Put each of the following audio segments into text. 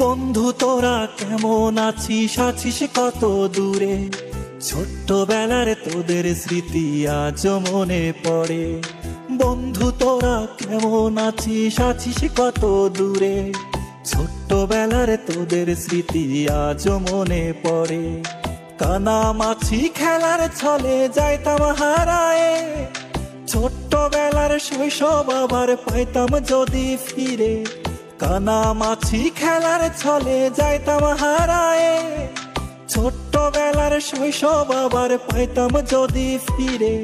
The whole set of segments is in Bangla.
বন্ধু তোরা কেমন আছিস, আছিস কত দূরে? ছোট্টবেলার তোদের স্মৃতি আজ মনে পড়ে। বন্ধু তোরা কেমন আছিস, আছিস কত দূরে? ছোট্টবেলার তোদের স্মৃতি আজ মনে পড়ে। কানামাছি খেলার ছলে যাইতাম হারায়ে, ছোট্টবেলার শৈশব আবার পাইতাম যদি ফিরে। কানামাছি খেলার ছলে যাইতাম হারায়ে, ছোট্টবেলার শৈশব আবার পাইতাম যদি ফিরে।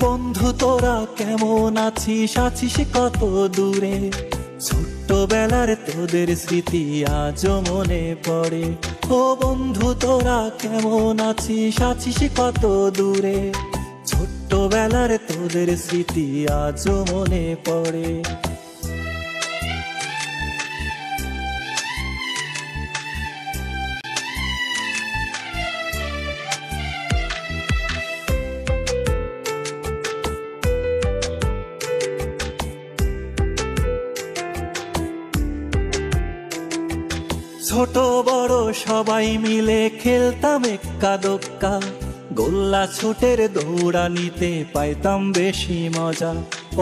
বন্ধু তোরা কেমন আছিস, আছিস কত দূরে? ছোট্টবেলার তোদের স্মৃতি আজ মনে পড়ে। ও বন্ধু তোরা কেমন আছিস, আছিস কত দূরে? ছোট্টবেলার তোদের স্মৃতি আজ মনে পড়ে। ছোট বড় সবাই মিলে খেলতাম এক্কা দোক্কা, গোল্লা ছুটের দৌড়ানিতে পাইতাম বেশি মজা।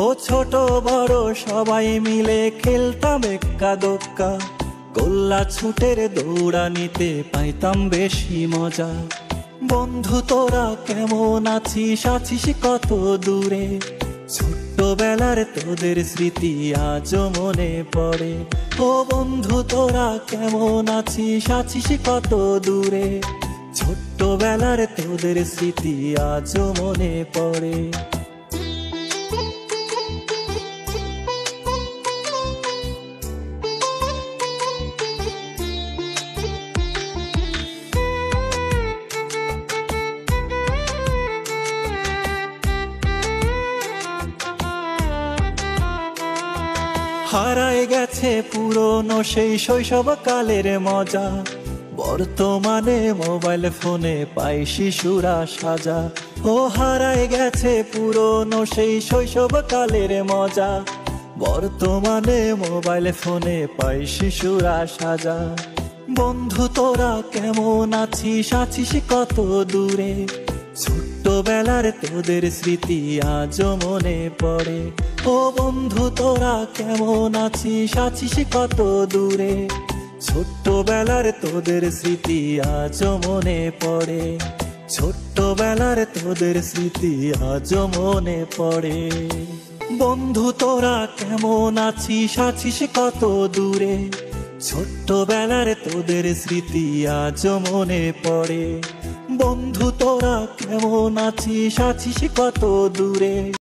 ও ছোট বড় সবাই মিলে খেলতাম এক্কা দোক্কা, গোল্লা ছুটের দৌড়ানিতে পাইতাম বেশি মজা। বন্ধু তোরা কেমন আছিস, আছিস কত দূরে? ছোট্টবেলার তোদের স্মৃতি আজ মনে পড়ে। ও বন্ধু তোরা কেমন আছিস, আছিস কত দূরে? ছোট্টবেলার তোদের স্মৃতি আজ মনে পড়ে। হারায় গেছে পুরনো সেই শৈশব কালের মজা, বর্তমানে মোবাইল ফোনে পাই শিশুরা সাজা। ও হারায় গেছে পুরনো সেই শৈশব কালের মজা, বর্তমানে মোবাইল ফোনে পাই শিশুরা সাজা। বন্ধু তোরা কেমন আছিস, আছিস কত দূরে? ছোট্টবেলার তোদের স্মৃতি আজ মনে পড়ে। ও বন্ধু তোরা কেমন আছিস, আছিস কত দূরে? ছোট্টবেলার তোদের স্মৃতি আজ মনে পড়ে। ছোট্টবেলার তোদের স্মৃতি আজ মনে পড়ে। বন্ধু তোরা কেমন আছিস, আছিস কত দূরে? ছোট্টবেলার তোদের স্মৃতি আজ মনে পড়ে। বন্ধু তোরা কেমন আছিস, আছিস কত দূরে?